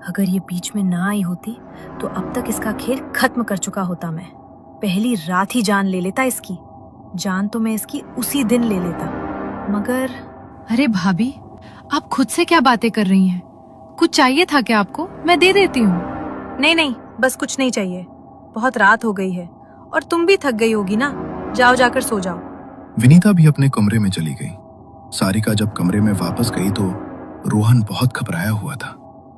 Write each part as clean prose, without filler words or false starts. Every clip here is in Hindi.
अगर ये बीच में ना आई होती तो अब तक इसका खेल खत्म कर चुका होता मैं। पहली रात ही जान ले लेता इसकी। जान तो मैं इसकी उसी दिन ले लेता, मगर। अरे भाभी, आप खुद से क्या बातें कर रही हैं? कुछ चाहिए था क्या आपको? मैं दे देती हूँ। नहीं नहीं, बस कुछ नहीं चाहिए। बहुत रात हो गई है और तुम भी थक गई होगी ना। जाओ, जाकर सो जाओ। विनीता भी अपने कमरे में चली गई। सारिका जब कमरे में वापस गई तो रोहन बहुत घबराया हुआ था।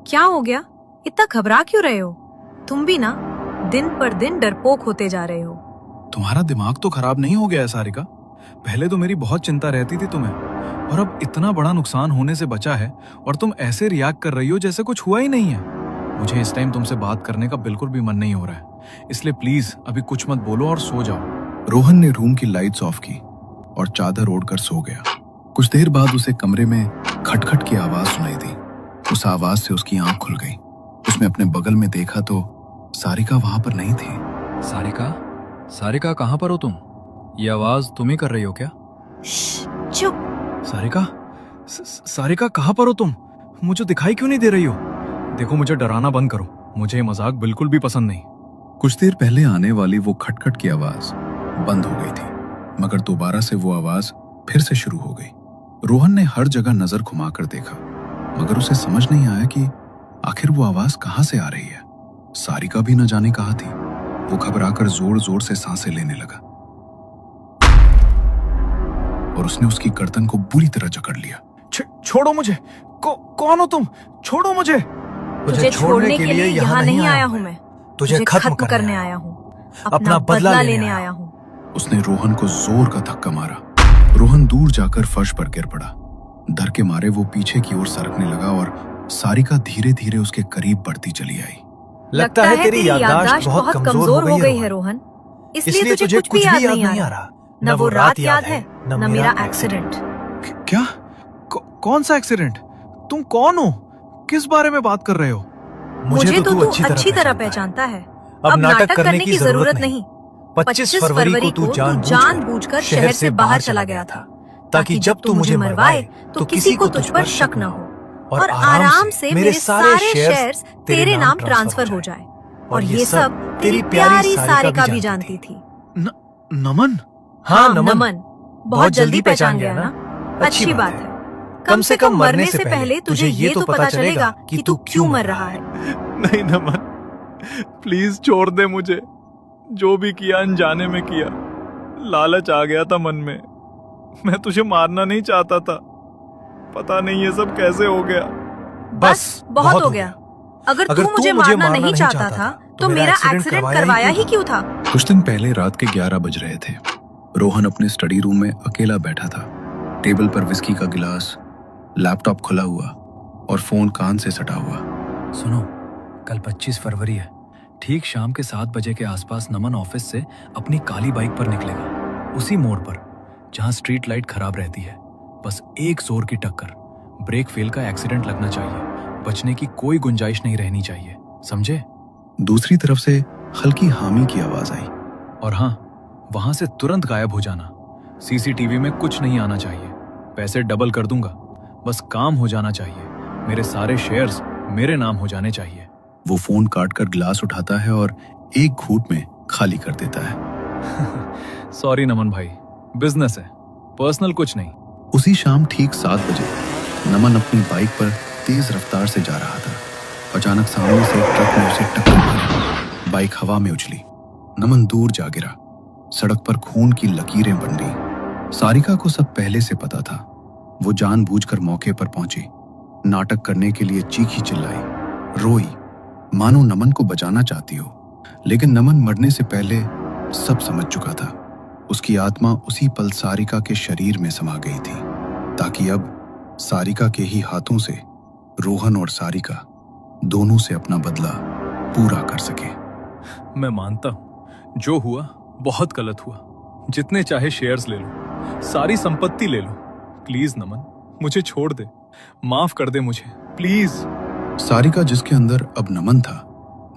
क्या हो गया? इतना घबरा क्यों रहे हो? तुम भी ना दिन पर दिन डरपोक होते जा रहे हो। तुम्हारा दिमाग तो खराब नहीं हो गया है सारिका? पहले तो मेरी बहुत चिंता रहती थी तुम्हें, और अब इतना बड़ा नुकसान होने से बचा है और तुम ऐसे रिएक्ट कर रही हो जैसे कुछ हुआ ही नहीं है। मुझे इस टाइम तुमसे बात करने का बिल्कुल भी मन नहीं हो रहा है, इसलिए प्लीज अभी कुछ मत बोलो और सो जाओ। रोहन ने रूम की लाइट्स ऑफ की और चादर ओढ़कर सो गया। कुछ देर बाद उसे कमरे में खटखट की आवाज सुनाई दी। उस आवाज से उसकी आंख खुल गई। उसने अपने बगल में देखा तो सारिका वहां पर नहीं थी। सारिका, सारिका कहाँ पर हो तुम? ये आवाज तुम ही कर रही हो क्या? चुप। सारिका, सारिका कहाँ पर हो तुम? मुझे दिखाई क्यों नहीं दे रही हो? देखो, मुझे डराना बंद करो। मुझे ये मजाक बिल्कुल भी पसंद नहीं। कुछ देर पहले आने वाली वो खटखट की आवाज बंद हो गई थी, मगर दोबारा से वो आवाज फिर से शुरू हो गई। रोहन ने हर जगह नजर घुमाकर देखा, मगर उसे समझ नहीं आया कि आखिर वो आवाज कहां से आ रही है। सारिका भी न जाने कहां थी। वो घबराकर जोर जोर से सांसें लेने लगा और उसने उसकी गर्दन को बुरी तरह जकड़ लिया। छोड़ो मुझे। कौन हो तुम? छोड़ो मुझे। तुझे छोड़ने के लिए यहाँ नहीं आया हूँ मैं। तुझे खत्म करने आया हूँ। अपना बदला लेने आया हूँ। उसने रोहन को जोर का धक्का मारा। रोहन दूर जाकर फर्श पर गिर पड़ा। डर के मारे वो पीछे की ओर सरकने लगा और सारिका धीरे धीरे उसके करीब बढ़ती चली आई। लगता है तेरी याददाश्त बहुत कमजोर हो गई है रोहन, इसलिए तुझे कुछ भी याद नहीं आ रहा। न वो रात याद है, न मेरा एक्सीडेंट। क्या? कौन सा एक्सीडेंट? तुम कौन हो? किस बारे में बात कर रहे हो? मुझे तो तू अच्छी तरह पहचानता है। अब नाटक करने की जरूरत नहीं। 25 फरवरी को तू जानबूझकर शहर से बाहर चला गया था, ताकि जब तू मुझे मरवाए तो किसी को तुझ पर शक न हो और आराम से मेरे सारे शेयर्स तेरे नाम ट्रांसफर हो जाए। और ये सब तेरी प्यारी सारिका भी जानती थी। नमन? हाँ, नमन। बहुत जल्दी पहचान गया ना? अच्छी बात है। कम से कम मरने से पहले तुझे ये तो पता चलेगा कि तू क्यों मर रहा है। नहीं नमन, प्लीज छोड़ दे मुझे। जो भी किया अनजाने में किया। लालच आ गया था मन में। मैं तुझे मारना नहीं चाहता था। पता नहीं ये सब कैसे हो गया। बस बहुत हो गया। अगर तू मुझे मारना नहीं चाहता था तो मेरा एक्सीडेंट करवाया ही क्यों था? कुछ दिन पहले रात के 11 बज रहे थे। रोहन अपने स्टडी रूम में अकेला बैठा था। टेबल पर विस्की का गिलास, लैपटॉप खुला हुआ और फोन कान से सटा हुआ। सुनो, कल 25 फरवरी है। ठीक शाम के 7 बजे के आसपास नमन ऑफिस से अपनी काली बाइक पर निकलेगा, उसी मोड़ पर जहां स्ट्रीट लाइट खराब रहती है। बस एक जोर की टक्कर, ब्रेक फेल का एक्सीडेंट लगना चाहिए। बचने की कोई गुंजाइश नहीं रहनी चाहिए, समझे? दूसरी तरफ से हल्की हामी की आवाज आई। और हाँ, वहां से तुरंत गायब हो जाना। सीसीटीवी में कुछ नहीं आना चाहिए। पैसे डबल कर दूंगा, बस काम हो जाना चाहिए। मेरे सारे शेयर्स मेरे नाम हो जाने चाहिए। वो फोन काट कर गिलास उठाता है और एक घूंट में खाली कर देता है। सॉरी नमन भाई, बिजनेस है, पर्सनल कुछ नहीं। उसी शाम ठीक 7 बजे नमन अपनी बाइक पर तेज रफ्तार से जा रहा था। अचानक सामने से एक ट्रक ने उसे टक्कर मारी। बाइक हवा में उछली। नमन दूर जा गिरा। सड़क पर खून की लकीरें बन गई। सारिका को सब पहले से पता था। वो जानबूझकर मौके पर पहुंची। नाटक करने के लिए चीखी चिल्लाई, रोई, मानो नमन को बचाना चाहती हो। लेकिन नमन मरने से पहले सब समझ चुका था। उसकी आत्मा उसी पल सारिका के शरीर में समा गई थी, ताकि अब सारिका के ही हाथों से रोहन और सारिका दोनों से अपना बदला पूरा कर सके। मैं मानता हूं जो हुआ बहुत गलत हुआ। जितने चाहे शेयर्स ले लो, सारी संपत्ति ले लो। प्लीज नमन, मुझे छोड़ दे, माफ कर दे मुझे, प्लीज। सारिका, जिसके अंदर अब नमन था,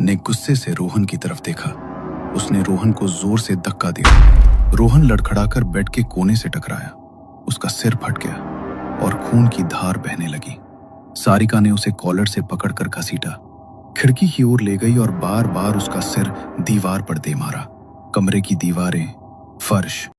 ने गुस्से से रोहन की तरफ देखा। उसने रोहन को जोर से धक्का दिया। रोहन लड़खड़ाकर बेड के कोने से टकराया। उसका सिर फट गया और खून की धार बहने लगी। सारिका ने उसे कॉलर से पकड़कर घसीटा खिड़की की ओर ले गई और बार बार उसका सिर दीवार पर दे मारा। कमरे की दीवारें, फर्श